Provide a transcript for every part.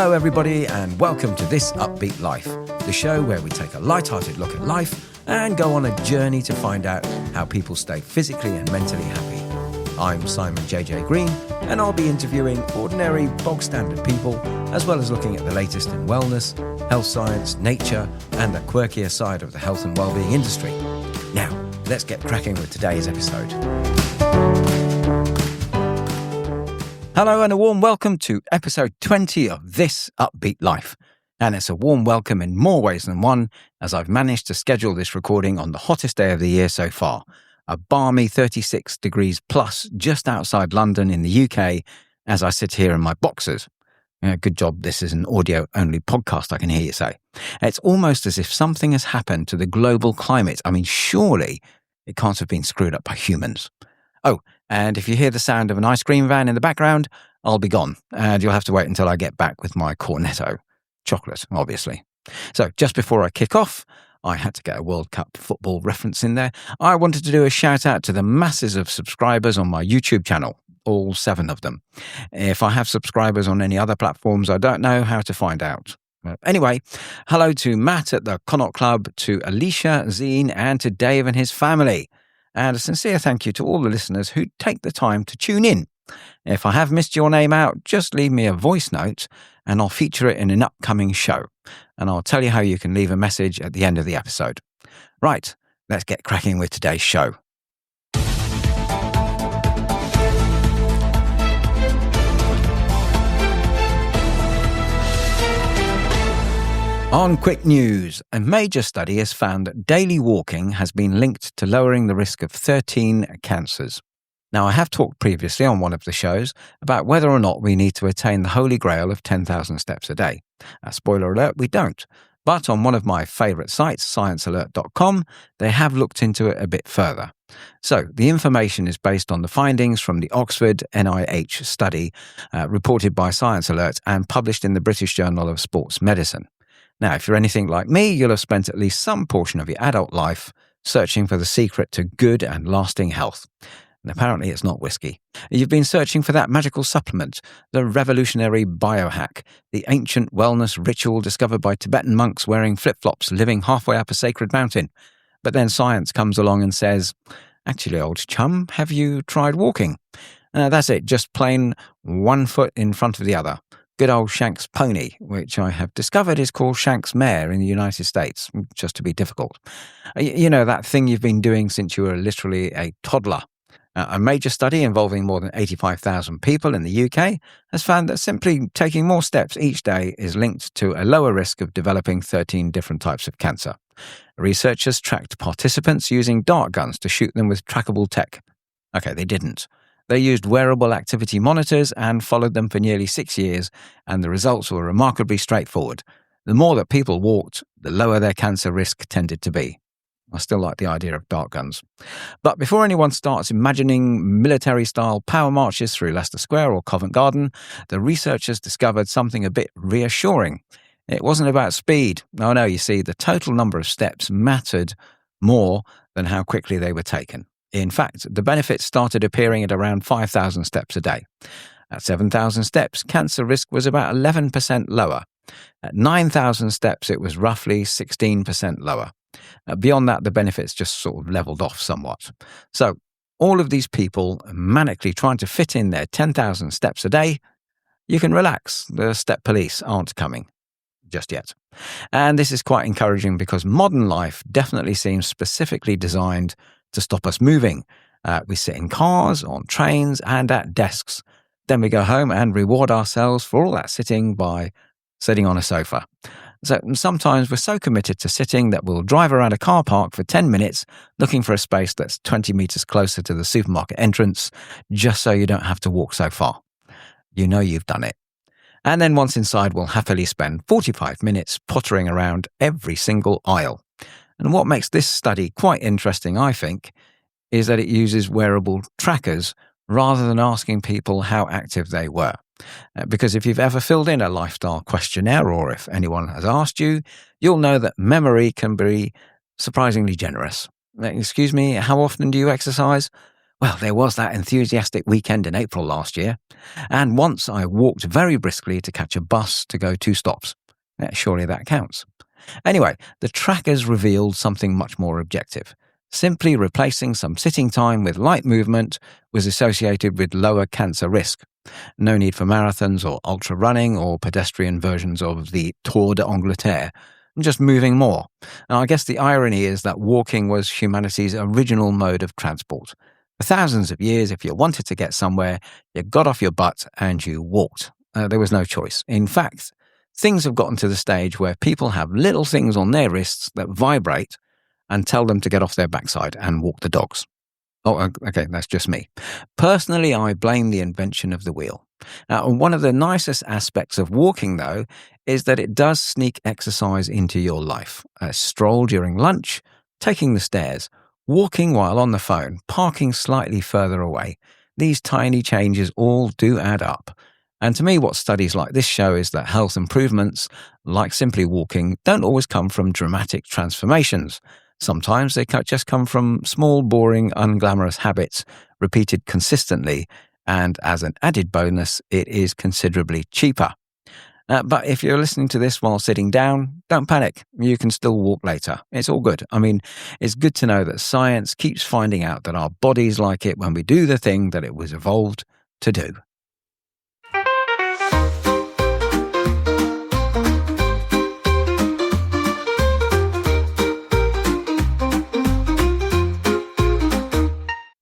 Hello everybody and welcome to This Upbeat Life, the show where we take a light-hearted look at life and go on a journey to find out how people stay physically and mentally happy. I'm Simon JJ Green and I'll be interviewing ordinary, bog-standard people as well as looking at the latest in wellness, health science, nature and the quirkier side of the health and wellbeing industry. Now, let's get cracking with today's episode. Hello and a warm welcome to episode 20 of This Upbeat Life. And it's a warm welcome in more ways than one, as I've managed to schedule this recording on the hottest day of the year so far, a balmy 36 degrees plus just outside London in the UK, as I sit here in my boxers. Good job this is an audio-only podcast, I can hear you say. It's almost as if something has happened to the global climate. I mean, surely it can't have been screwed up by humans. Oh, and if you hear the sound of an ice cream van in the background, I'll be gone, and you'll have to wait until I get back with my cornetto. Chocolate, obviously. So, just before I kick off, I had to get a World Cup football reference in there. I wanted to do a shout out to the masses of subscribers on my YouTube channel, all 7 of them. If I have subscribers on any other platforms, I don't know how to find out. Anyway, hello to Matt at the Connaught Club, to Alicia, Zine, and to Dave and his family. And a sincere thank you to all the listeners who take the time to tune in. If I have missed your name out, just leave me a voice note and I'll feature it in an upcoming show. And I'll tell you how you can leave a message at the end of the episode. Right, let's get cracking with today's show. On quick news, a major study has found that daily walking has been linked to lowering the risk of 13 cancers. Now, I have talked previously on one of the shows about whether or not we need to attain the holy grail of 10,000 steps a day. Spoiler alert, we don't. But on one of my favourite sites, sciencealert.com, they have looked into it a bit further. So, the information is based on the findings from the Oxford NIH study reported by Science Alert and published in the British Journal of Sports Medicine. Now, if you're anything like me, you'll have spent at least some portion of your adult life searching for the secret to good and lasting health. And apparently it's not whiskey. You've been searching for that magical supplement, the revolutionary biohack, the ancient wellness ritual discovered by Tibetan monks wearing flip-flops living halfway up a sacred mountain. But then science comes along and says, actually, old chum, have you tried walking? That's it, just plain one foot in front of the other. Good old Shank's pony, which I have discovered is called Shank's mare in the United States, just to be difficult. You know, that thing you've been doing since you were literally a toddler. A major study involving more than 85,000 people in the UK has found that simply taking more steps each day is linked to a lower risk of developing 13 different types of cancer. Researchers tracked participants using dart guns to shoot them with trackable tech. Okay, they didn't. They used wearable activity monitors and followed them for nearly 6 years, and the results were remarkably straightforward. The more that people walked, the lower their cancer risk tended to be. I still like the idea of dart guns. But before anyone starts imagining military-style power marches through Leicester Square or Covent Garden, the researchers discovered something a bit reassuring. It wasn't about speed. Oh no, you see, the total number of steps mattered more than how quickly they were taken. In fact, the benefits started appearing at around 5,000 steps a day. At 7,000 steps, cancer risk was about 11% lower. At 9,000 steps, it was roughly 16% lower. Beyond that, the benefits just sort of leveled off somewhat. So, all of these people manically trying to fit in their 10,000 steps a day, you can relax. The step police aren't coming. Just yet. And this is quite encouraging because modern life definitely seems specifically designed to stop us moving. We sit in cars, on trains, and at desks. Then we go home and reward ourselves for all that sitting by sitting on a sofa. So sometimes we're so committed to sitting that we'll drive around a car park for 10 minutes looking for a space that's 20 metres closer to the supermarket entrance, just so you don't have to walk so far. You know you've done it. And then once inside, we'll happily spend 45 minutes pottering around every single aisle. And what makes this study quite interesting, I think, is that it uses wearable trackers rather than asking people how active they were. Because if you've ever filled in a lifestyle questionnaire, or if anyone has asked you, you'll know that memory can be surprisingly generous. Excuse me, how often do you exercise? Well, there was that enthusiastic weekend in April last year, and once I walked very briskly to catch a bus to go 2 stops. Surely that counts. Anyway, the trackers revealed something much more objective. Simply replacing some sitting time with light movement was associated with lower cancer risk. No need for marathons or ultra running or pedestrian versions of the Tour d'Angleterre. Just moving more. Now, I guess the irony is that walking was humanity's original mode of transport. For thousands of years, if you wanted to get somewhere, you got off your butt and you walked. There was no choice. In fact, things have gotten to the stage where people have little things on their wrists that vibrate and tell them to get off their backside and walk the dogs. Oh, okay, that's just me. Personally, I blame the invention of the wheel. Now, one of the nicest aspects of walking, though, is that it does sneak exercise into your life. A stroll during lunch, taking the stairs, walking while on the phone, parking slightly further away. These tiny changes all do add up. And to me, what studies like this show is that health improvements, like simply walking, don't always come from dramatic transformations. Sometimes they just come from small, boring, unglamorous habits repeated consistently, and as an added bonus, it is considerably cheaper. But if you're listening to this while sitting down, don't panic. You can still walk later. It's all good. I mean, it's good to know that science keeps finding out that our bodies like it when we do the thing that it was evolved to do.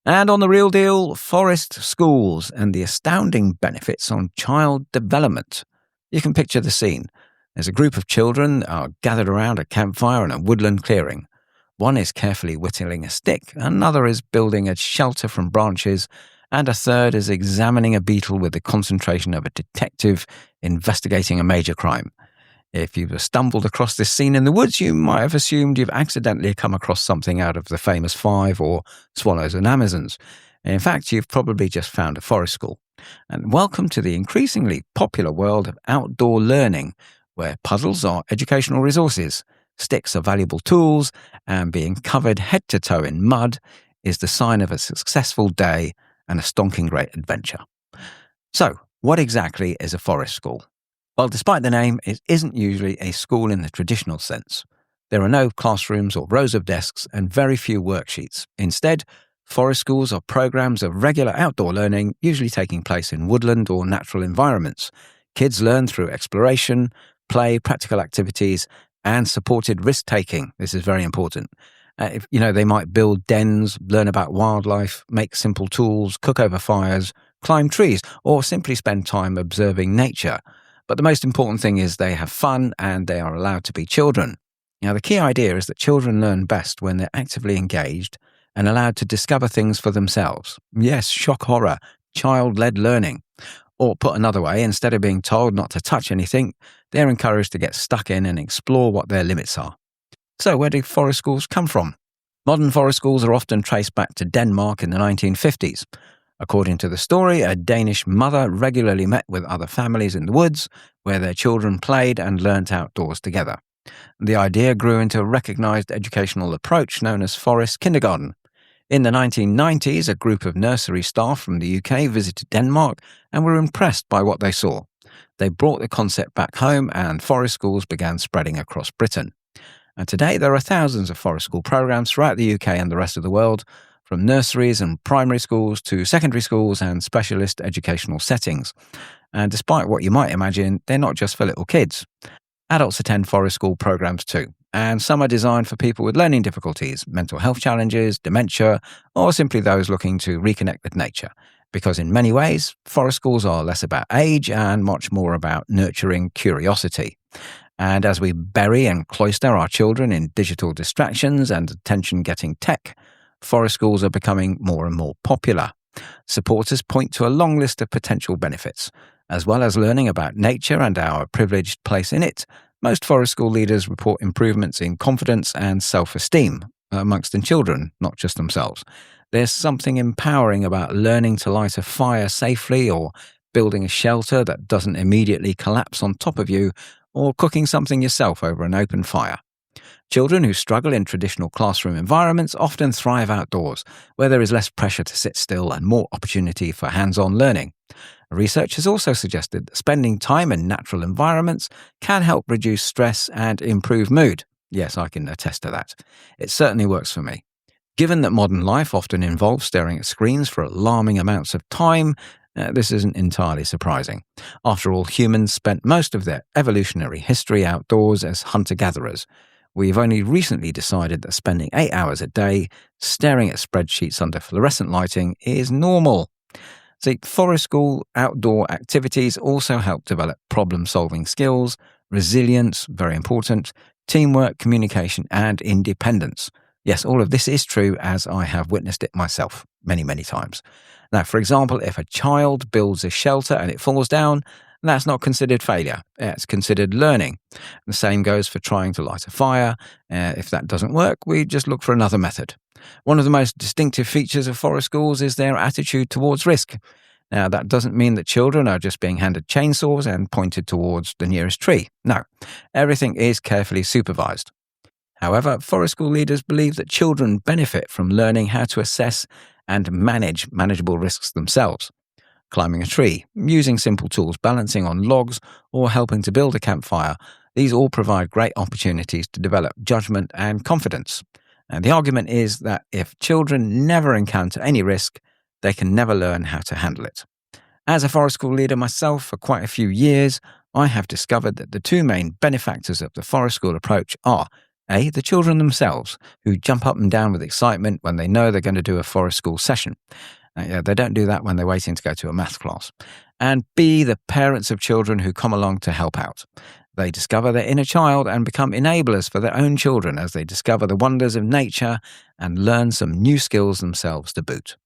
And on the real deal, forest schools and the astounding benefits on child development. You can picture the scene. There's a group of children are gathered around a campfire in a woodland clearing. One is carefully whittling a stick, another is building a shelter from branches, and a third is examining a beetle with the concentration of a detective investigating a major crime. If you've stumbled across this scene in the woods, you might have assumed you've accidentally come across something out of the famous Five or Swallows and Amazons. In fact, you've probably just found a forest school. And welcome to the increasingly popular world of outdoor learning, where puzzles are educational resources, sticks are valuable tools, and being covered head to toe in mud is the sign of a successful day and a stonking great adventure. So, what exactly is a forest school? Well, despite the name, it isn't usually a school in the traditional sense. There are no classrooms or rows of desks and very few worksheets. Instead, forest schools are programs of regular outdoor learning, usually taking place in woodland or natural environments. Kids learn through exploration, play, practical activities, and supported risk-taking. This is very important. They might build dens, learn about wildlife, make simple tools, cook over fires, climb trees, or simply spend time observing nature. But the most important thing is they have fun and they are allowed to be children. Now, the key idea is that children learn best when they're actively engaged and allowed to discover things for themselves. Yes, shock horror, child-led learning. Or put another way, instead of being told not to touch anything, they're encouraged to get stuck in and explore what their limits are. So where do forest schools come from? Modern forest schools are often traced back to Denmark in the 1950s. According to the story, a Danish mother regularly met with other families in the woods where their children played and learnt outdoors together. The idea grew into a recognised educational approach known as forest kindergarten. In the 1990s, a group of nursery staff from the UK visited Denmark and were impressed by what they saw. They brought the concept back home and forest schools began spreading across Britain. And today there are thousands of forest school programs throughout the UK and the rest of the world, from nurseries and primary schools to secondary schools and specialist educational settings. And despite what you might imagine, they're not just for little kids. Adults attend forest school programs too, and some are designed for people with learning difficulties, mental health challenges, dementia, or simply those looking to reconnect with nature. Because in many ways, forest schools are less about age and much more about nurturing curiosity. And as we bury and cloister our children in digital distractions and attention-getting tech, forest schools are becoming more and more popular. Supporters point to a long list of potential benefits. As well as learning about nature and our privileged place in it, most forest school leaders report improvements in confidence and self-esteem amongst the children, not just themselves. There's something empowering about learning to light a fire safely, or building a shelter that doesn't immediately collapse on top of you, or cooking something yourself over an open fire. Children who struggle in traditional classroom environments often thrive outdoors, where there is less pressure to sit still and more opportunity for hands-on learning. Research has also suggested that spending time in natural environments can help reduce stress and improve mood. Yes, I can attest to that. It certainly works for me. Given that modern life often involves staring at screens for alarming amounts of time, this isn't entirely surprising. After all, humans spent most of their evolutionary history outdoors as hunter-gatherers. We've only recently decided that spending 8 hours a day staring at spreadsheets under fluorescent lighting is normal. See, forest school outdoor activities also help develop problem-solving skills, resilience, very important, teamwork, communication, and independence. Yes, all of this is true as I have witnessed it myself many, many times. Now, for example, if a child builds a shelter and it falls down, that's not considered failure. It's considered learning. The same goes for trying to light a fire. If that doesn't work, we just look for another method. One of the most distinctive features of forest schools is their attitude towards risk. Now, that doesn't mean that children are just being handed chainsaws and pointed towards the nearest tree. No, everything is carefully supervised. However, forest school leaders believe that children benefit from learning how to assess and manage manageable risks themselves. Climbing a tree, using simple tools, balancing on logs, or helping to build a campfire, these all provide great opportunities to develop judgment and confidence. And the argument is that if children never encounter any risk, they can never learn how to handle it. As a forest school leader myself for quite a few years, I have discovered that the two main benefactors of the forest school approach are A, the children themselves, who jump up and down with excitement when they know they're going to do a forest school session. They don't do that when they're waiting to go to a math class. And B, the parents of children who come along to help out. They discover their inner child and become enablers for their own children as they discover the wonders of nature and learn some new skills themselves to boot.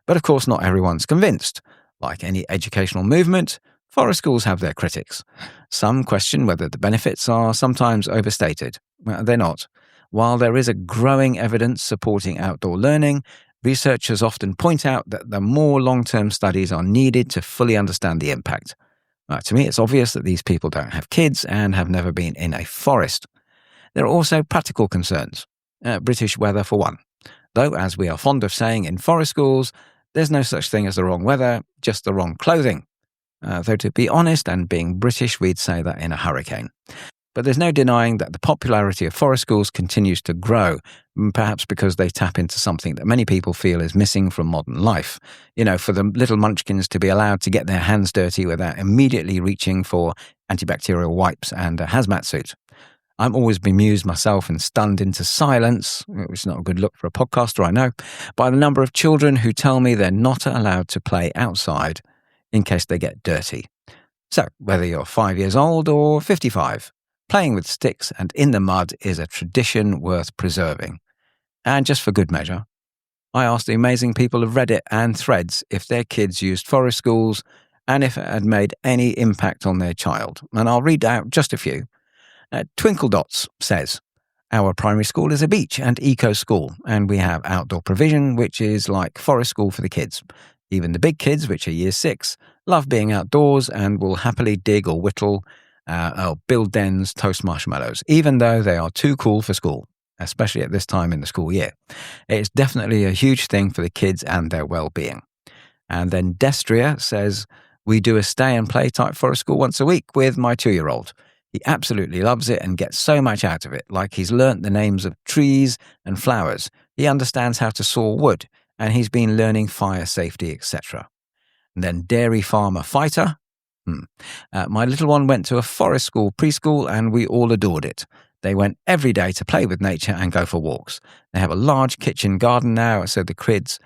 But of course, not everyone's convinced. Like any educational movement, forest schools have their critics. Some question whether the benefits are sometimes overstated. Well, they're not. While there is a growing evidence supporting outdoor learning, researchers often point out that the more long-term studies are needed to fully understand the impact. To me, it's obvious that these people don't have kids and have never been in a forest. There are also practical concerns. British weather for one. Though, as we are fond of saying in forest schools, there's no such thing as the wrong weather, just the wrong clothing. Though to be honest, and being British, we'd say that in a hurricane. But there's no denying that the popularity of forest schools continues to grow, perhaps because they tap into something that many people feel is missing from modern life. For the little munchkins to be allowed to get their hands dirty without immediately reaching for antibacterial wipes and a hazmat suit. I'm always bemused myself and stunned into silence, which is not a good look for a podcaster, I know, by the number of children who tell me they're not allowed to play outside in case they get dirty. So, whether you're 5 years old or 55, playing with sticks and in the mud is a tradition worth preserving. And just for good measure, I asked the amazing people of Reddit and Threads if their kids used forest schools and if it had made any impact on their child. And I'll read out just a few. Twinkle Dots says, our primary school is a beach and eco school, and we have outdoor provision, which is like forest school for the kids. Even the big kids, which are year 6, love being outdoors and will happily dig or whittle, or build dens, toast marshmallows, even though they are too cool for school, especially at this time in the school year. It's definitely a huge thing for the kids and their well-being. And then Destria says, we do a stay and play type forest school once a week with my 2-year-old. He absolutely loves it and gets so much out of it, like he's learnt the names of trees and flowers. He understands how to saw wood, and he's been learning fire safety, etc. And then Dairy Farmer Fighter. My little one went to a forest school preschool and we all adored it. They went every day to play with nature and go for walks. They have a large kitchen garden now, so the kids.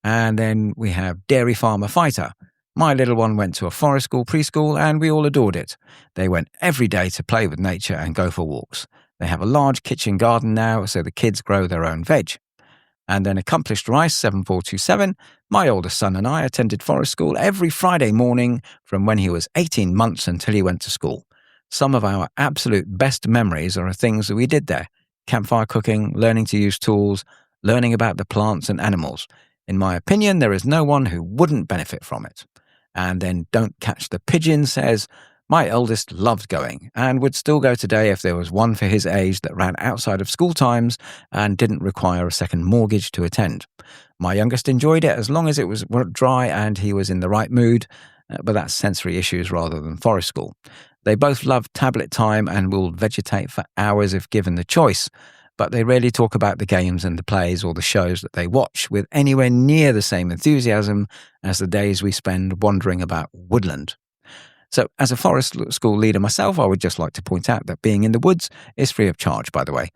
And then we have Dairy Farmer Fighter. My little one went to a forest school preschool and we all adored it. They went every day to play with nature and go for walks. They have a large kitchen garden now, so the kids grow their own veg. And then Accomplished Rice 7427, my oldest son and I attended forest school every Friday morning from when he was 18 months until he went to school. Some of our absolute best memories are things that we did there. Campfire cooking, learning to use tools, learning about the plants and animals. In my opinion, there is no one who wouldn't benefit from it. And then Don't Catch the Pigeon says, My eldest loved going and would still go today if there was one for his age that ran outside of school times and didn't require a second mortgage to attend. My youngest enjoyed it as long as it was dry and he was in the right mood, but that's sensory issues rather than forest school. They both love tablet time and will vegetate for hours if given the choice, but they rarely talk about the games and the plays or the shows that they watch with anywhere near the same enthusiasm as the days we spend wandering about woodland. So as a forest school leader myself, I would just like to point out that being in the woods is free of charge, by the way.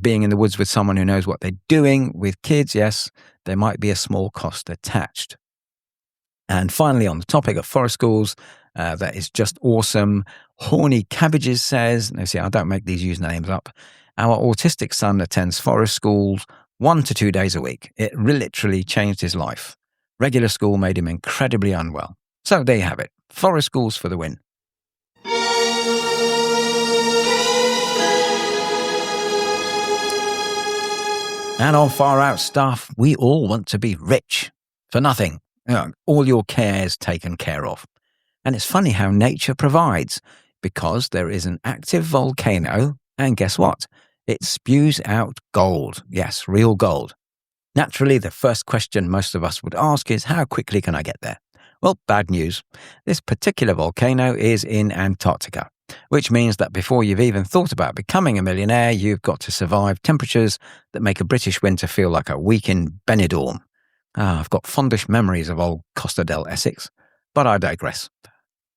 Being in the woods with someone who knows what they're doing, with kids, yes, there might be a small cost attached. And finally, on the topic of forest schools, that is just awesome. Horny Cabbages says, now see, I don't make these usernames up, our autistic son attends forest schools 1 to 2 days a week. It literally changed his life. Regular school made him incredibly unwell. So there you have it. Forest schools for the win. And on far out stuff, we all want to be rich. For nothing. All your cares taken care of. And it's funny how nature provides, because there is an active volcano, and guess what? It spews out gold. Yes, real gold. Naturally, the first question most of us would ask is, how quickly can I get there? Well, bad news. This particular volcano is in Antarctica, which means that before you've even thought about becoming a millionaire, you've got to survive temperatures that make a British winter feel like a week in Benidorm. I've got fondish memories of old Costa del Essex, but I digress.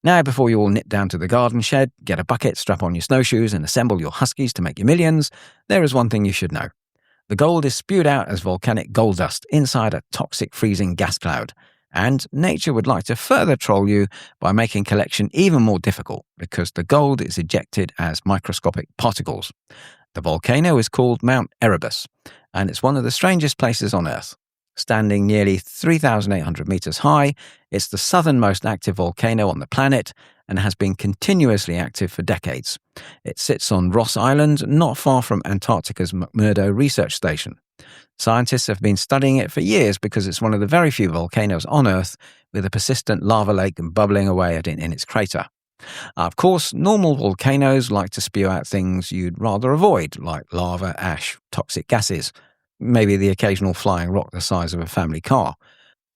Now, before you all nip down to the garden shed, get a bucket, strap on your snowshoes and assemble your huskies to make your millions, there is one thing you should know. The gold is spewed out as volcanic gold dust inside a toxic freezing gas cloud. And nature would like to further troll you by making collection even more difficult because the gold is ejected as microscopic particles. The volcano is called Mount Erebus, and it's one of the strangest places on Earth. Standing nearly 3,800 meters high, it's the southernmost active volcano on the planet and has been continuously active for decades. It sits on Ross Island, not far from Antarctica's McMurdo Research Station. Scientists have been studying it for years because it's one of the very few volcanoes on Earth with a persistent lava lake bubbling away in its crater. Of course, normal volcanoes like to spew out things you'd rather avoid, like lava, ash, toxic gases, maybe the occasional flying rock the size of a family car.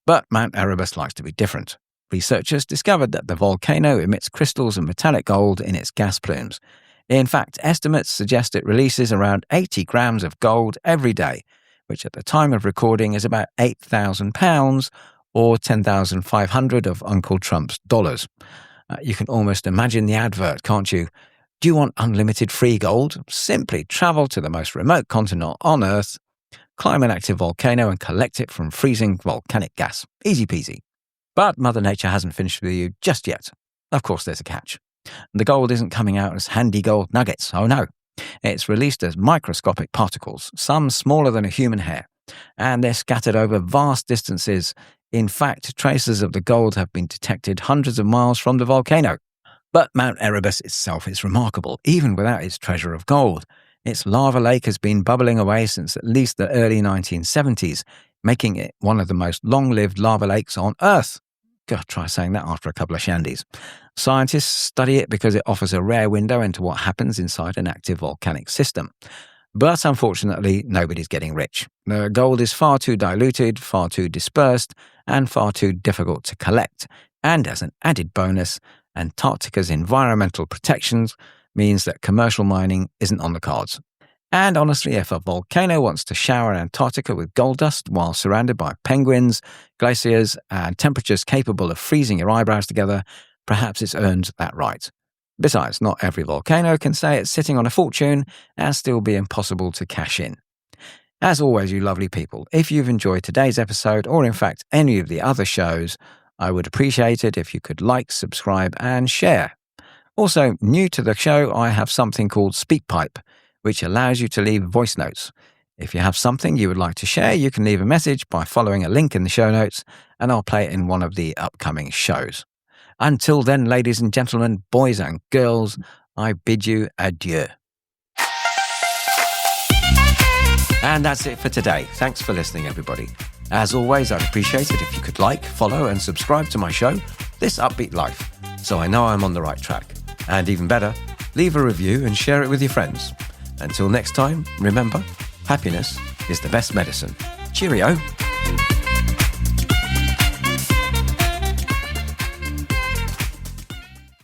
But Mount Erebus likes to be different. Researchers discovered that the volcano emits crystals of metallic gold in its gas plumes. In fact, estimates suggest it releases around 80 grams of gold every day, which at the time of recording is about £8,000 or 10,500 of Uncle Trump's dollars. You can almost imagine the advert, can't you? Do you want unlimited free gold? Simply travel to the most remote continent on Earth, climb an active volcano and collect it from freezing volcanic gas. Easy peasy. But Mother Nature hasn't finished with you just yet. Of course, there's a catch. The gold isn't coming out as handy gold nuggets. Oh no. It's released as microscopic particles, some smaller than a human hair, and they're scattered over vast distances. In fact, traces of the gold have been detected hundreds of miles from the volcano. But Mount Erebus itself is remarkable, even without its treasure of gold. Its lava lake has been bubbling away since at least the early 1970s, making it one of the most long-lived lava lakes on Earth. God, try saying that after a couple of shandies. Scientists study it because it offers a rare window into what happens inside an active volcanic system. But unfortunately, nobody's getting rich. The gold is far too diluted, far too dispersed, and far too difficult to collect. And as an added bonus, Antarctica's environmental protections means that commercial mining isn't on the cards. And honestly, if a volcano wants to shower Antarctica with gold dust while surrounded by penguins, glaciers, and temperatures capable of freezing your eyebrows together, perhaps it's earned that right. Besides, not every volcano can say it's sitting on a fortune and still be impossible to cash in. As always, you lovely people, if you've enjoyed today's episode, or in fact any of the other shows, I would appreciate it if you could like, subscribe, and share. Also, new to the show, I have something called SpeakPipe, which allows you to leave voice notes. If you have something you would like to share, you can leave a message by following a link in the show notes, and I'll play it in one of the upcoming shows. Until then, ladies and gentlemen, boys and girls, I bid you adieu. And that's it for today. Thanks for listening, everybody. As always, I'd appreciate it if you could like, follow, and subscribe to my show, This Upbeat Life, so I know I'm on the right track. And even better, leave a review and share it with your friends. Until next time, remember, happiness is the best medicine. Cheerio.